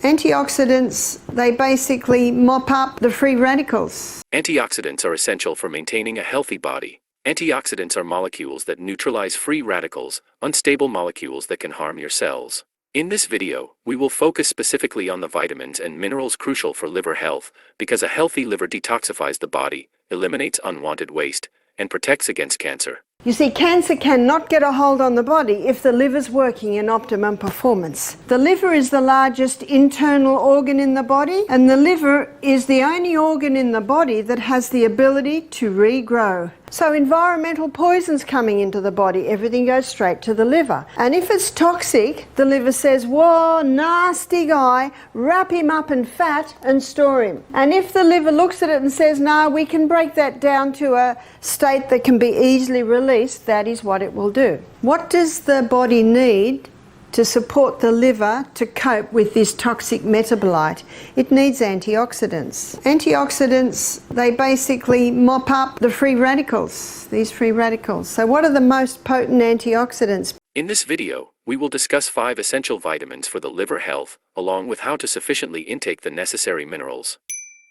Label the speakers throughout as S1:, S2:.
S1: Antioxidants, they basically mop up the free radicals.
S2: Antioxidants are essential for maintaining a healthy body. Antioxidants are molecules that neutralize free radicals, unstable molecules that can harm your cells. In this video, we will focus specifically on the vitamins and minerals crucial for liver health, because a healthy liver detoxifies the body, eliminates unwanted waste, and protects against cancer.
S1: You see, cancer cannot get a hold on the body if the liver's working in optimum performance. The liver is the largest internal organ in the body, and the liver is the only organ in the body that has the ability to regrow. So environmental poisons coming into the body, everything goes straight to the liver. And if it's toxic, the liver says, whoa, nasty guy, wrap him up in fat and store him. And if the liver looks at it and says, no, we can break that down to a state that can be easily released, that is what it will do. What does the body need to support the liver to cope with this toxic metabolite? It needs antioxidants. Antioxidants, they basically mop up the free radicals, these free radicals. So what are the most potent antioxidants?
S2: In this video, we will discuss 5 essential vitamins for the liver health, along with how to sufficiently intake the necessary minerals.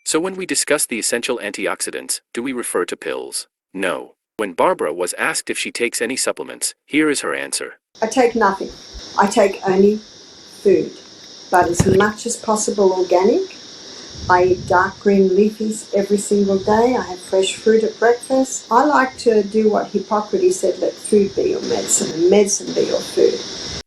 S2: So when we discuss the essential antioxidants, do we refer to pills? No. When Barbara was asked if she takes any supplements, here is her answer.
S1: I take nothing. I take only food, but as much as possible organic. I eat dark green leafies every single day. I have fresh fruit at breakfast. I like to do what Hippocrates said, let food be your medicine and medicine be your food.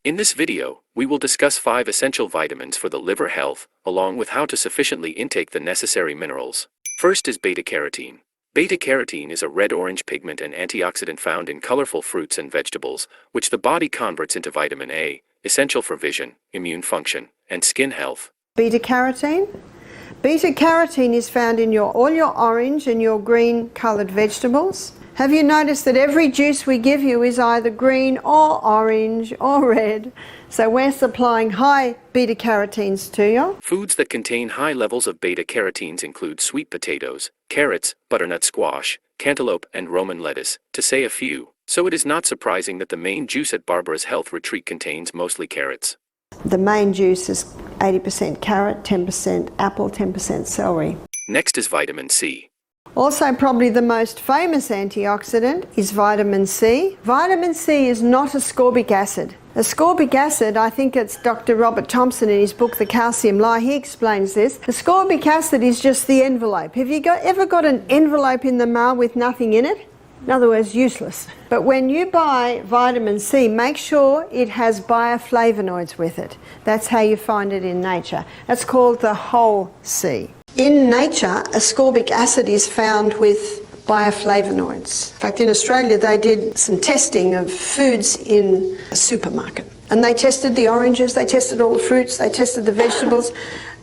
S2: In this video, we will discuss 5 essential vitamins for the liver health, along with how to sufficiently intake the necessary minerals. First is beta-carotene. Beta-carotene is a red-orange pigment and antioxidant found in colorful fruits and vegetables, which the body converts into vitamin A, essential for vision, immune function, and skin health.
S1: Beta-carotene? Beta-carotene is found in all your orange and your green colored vegetables. Have you noticed that every juice we give you is either green or orange or red? So we're supplying high beta-carotenes to you.
S2: Foods that contain high levels of beta-carotenes include sweet potatoes, carrots, butternut squash, cantaloupe, and Roman lettuce, to say a few. So it is not surprising that the main juice at Barbara's Health Retreat contains mostly carrots.
S1: The main juice is 80% carrot, 10% apple, 10% celery.
S2: Next is vitamin C.
S1: Also, probably the most famous antioxidant is vitamin C. Vitamin C is not ascorbic acid. Ascorbic acid, I think it's Dr. Robert Thompson in his book, The Calcium Lie, he explains this. Ascorbic acid is just the envelope. Have you ever got an envelope in the mail with nothing in it? In other words, useless. But when you buy vitamin C, make sure it has bioflavonoids with it. That's how you find it in nature. That's called the whole C. In nature, ascorbic acid is found with bioflavonoids. In fact, in Australia, they did some testing of foods in a supermarket. And they tested the oranges, they tested all the fruits, they tested the vegetables,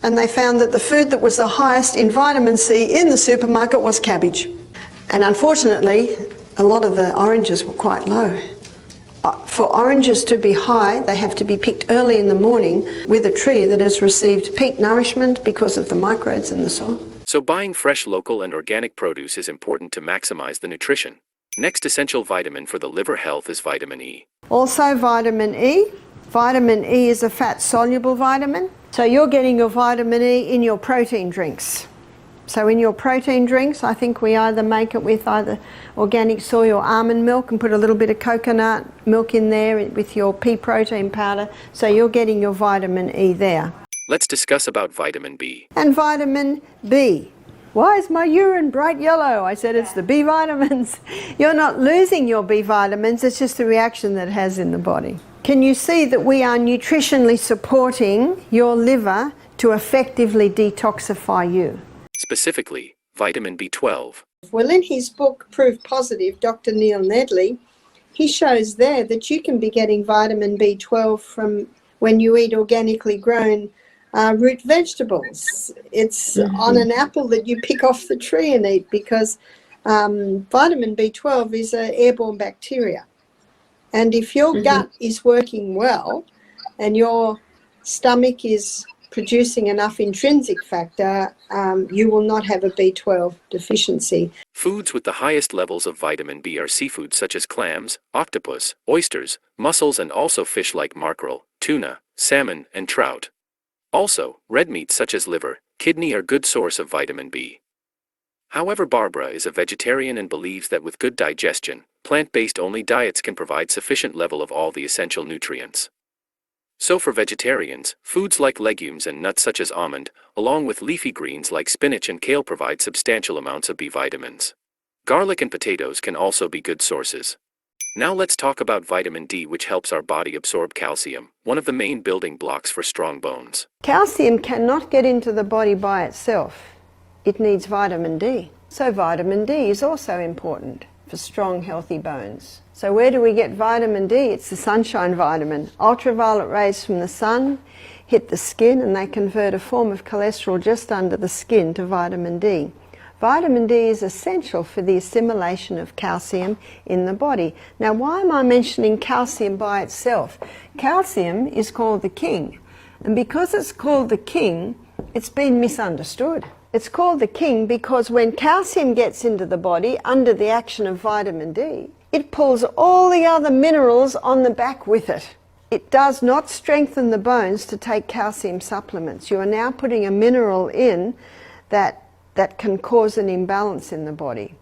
S1: and they found that the food that was the highest in vitamin C in the supermarket was cabbage. And unfortunately, a lot of the oranges were quite low. For oranges to be high, they have to be picked early in the morning with a tree that has received peak nourishment because of the microbes in the soil.
S2: So buying fresh, local, and organic produce is important to maximize the nutrition. Next essential vitamin for the liver health is vitamin E.
S1: Also vitamin E. Vitamin E is a fat-soluble vitamin. So you're getting your vitamin E in your protein drinks. So in your protein drinks, I think we either make it with either organic soy or almond milk and put a little bit of coconut milk in there with your pea protein powder. So you're getting your vitamin E there.
S2: Let's discuss about vitamin B.
S1: And vitamin B. Why is my urine bright yellow? I said it's the B vitamins. You're not losing your B vitamins, it's just the reaction that it has in the body. Can you see that we are nutritionally supporting your liver to effectively detoxify you?
S2: Specifically, vitamin B12.
S1: Well, in his book, Proof Positive, Dr. Neil Nedley, he shows there that you can be getting vitamin B12 from when you eat organically grown root vegetables. It's on an apple that you pick off the tree and eat, because vitamin B12 is an airborne bacteria. And if your gut is working well and your stomach is producing enough intrinsic factor, you will not have a B12 deficiency.
S2: Foods with the highest levels of vitamin B are seafood such as clams, octopus, oysters, mussels, and also fish like mackerel, tuna, salmon, and trout. Also, red meats such as liver, kidney are good source of vitamin B. However, Barbara is a vegetarian and believes that with good digestion, plant-based only diets can provide sufficient level of all the essential nutrients. So for vegetarians, foods like legumes and nuts such as almond, along with leafy greens like spinach and kale provide substantial amounts of B vitamins. Garlic and potatoes can also be good sources. Now let's talk about vitamin D, which helps our body absorb calcium, one of the main building blocks for strong bones.
S1: Calcium cannot get into the body by itself. It needs vitamin D. So vitamin D is also important for strong, healthy bones. So where do we get vitamin D? It's the sunshine vitamin. Ultraviolet rays from the sun hit the skin and they convert a form of cholesterol just under the skin to vitamin D. Vitamin D is essential for the assimilation of calcium in the body. Now, why am I mentioning calcium by itself? Calcium is called the king. And because it's called the king, it's been misunderstood. It's called the king because when calcium gets into the body under the action of vitamin D, it pulls all the other minerals on the back with it. It does not strengthen the bones to take calcium supplements. You are now putting a mineral in that can cause an imbalance in the body.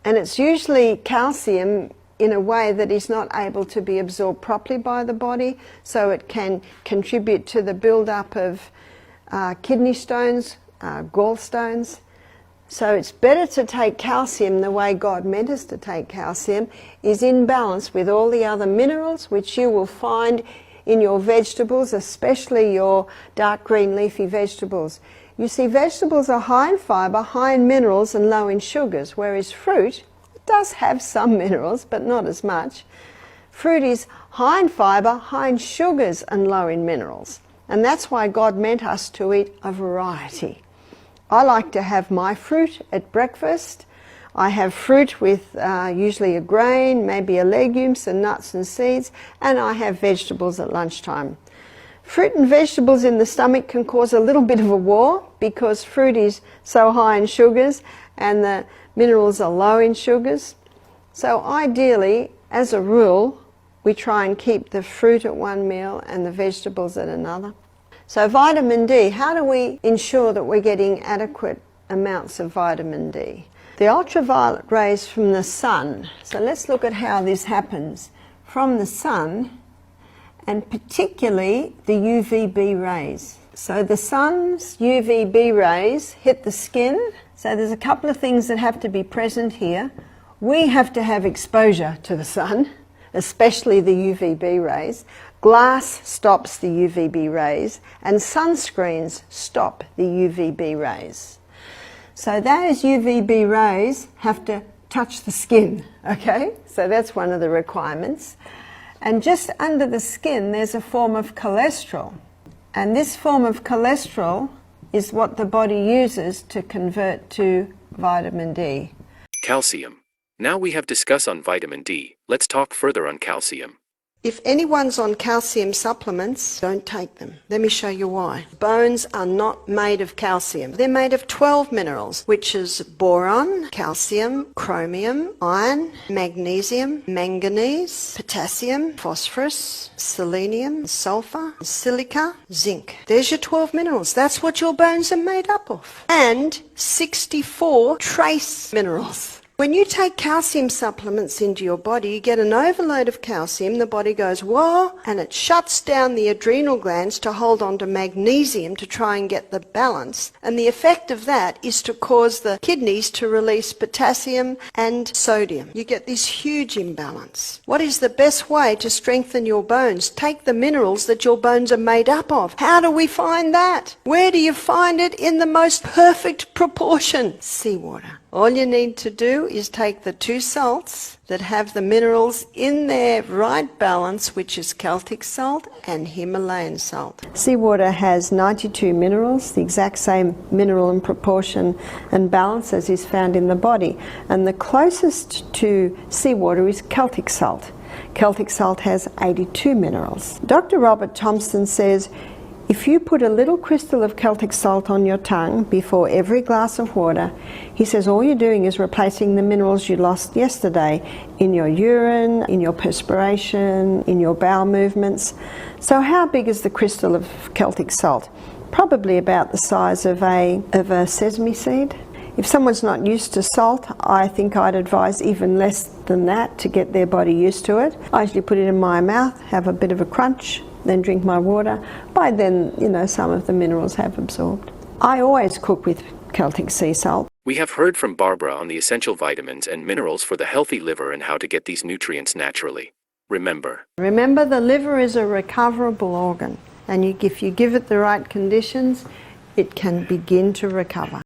S1: And it's usually calcium in a way that is not able to be absorbed properly by the body, so it can contribute to the build-up of kidney stones, gallstones. So it's better to take calcium the way God meant us to take calcium, is in balance with all the other minerals which you will find in your vegetables, especially your dark green leafy vegetables. You see, vegetables are high in fibre, high in minerals and low in sugars, whereas fruit does have some minerals but not as much. Fruit is high in fibre, high in sugars and low in minerals. And that's why God meant us to eat a variety. I like to have my fruit at breakfast. I have fruit with usually a grain, maybe a legume, some nuts and seeds, and I have vegetables at lunchtime. Fruit and vegetables in the stomach can cause a little bit of a war because fruit is so high in sugars and the minerals are low in sugars. So ideally, as a rule, we try and keep the fruit at one meal and the vegetables at another. So vitamin D, how do we ensure that we're getting adequate amounts of vitamin D? The ultraviolet rays from the sun. So let's look at how this happens. From the sun, and particularly the UVB rays. So the sun's UVB rays hit the skin. So there's a couple of things that have to be present here. We have to have exposure to the sun, especially the UVB rays. Glass stops the UVB rays, and sunscreens stop the UVB rays. So those UVB rays have to touch the skin, okay? So that's one of the requirements. And just under the skin, there's a form of cholesterol. And this form of cholesterol is what the body uses to convert to vitamin D.
S2: Calcium. Now we have discussed on vitamin D, let's talk further on calcium.
S1: If anyone's on calcium supplements, don't take them. Let me show you why. Bones are not made of calcium. They're made of 12 minerals, which is boron, calcium, chromium, iron, magnesium, manganese, potassium, phosphorus, selenium, sulfur, silica, zinc. There's your 12 minerals. That's what your bones are made up of. And 64 trace minerals. When you take calcium supplements into your body, you get an overload of calcium, the body goes, whoa, and it shuts down the adrenal glands to hold on to magnesium to try and get the balance. And the effect of that is to cause the kidneys to release potassium and sodium. You get this huge imbalance. What is the best way to strengthen your bones? Take the minerals that your bones are made up of. How do we find that? Where do you find it? In the most perfect proportion. Seawater. All you need to do is take the two salts that have the minerals in their right balance, which is Celtic salt and Himalayan salt. Seawater has 92 minerals, the exact same mineral and proportion and balance as is found in the body. And the closest to seawater is Celtic salt. Celtic salt has 82 minerals. Dr. Robert Thompson says, If you put a little crystal of Celtic salt on your tongue before every glass of water, he says all you're doing is replacing the minerals you lost yesterday in your urine, in your perspiration, in your bowel movements. So how big is the crystal of Celtic salt? Probably about the size of a sesame seed. If someone's not used to salt, I think I'd advise even less than that to get their body used to it. I usually put it in my mouth, have a bit of a crunch, then drink my water. By then, some of the minerals have absorbed. I always cook with Celtic sea salt.
S2: We have heard from Barbara on the essential vitamins and minerals for the healthy liver and how to get these nutrients naturally. Remember,
S1: the liver is a recoverable organ, and if you give it the right conditions, it can begin to recover.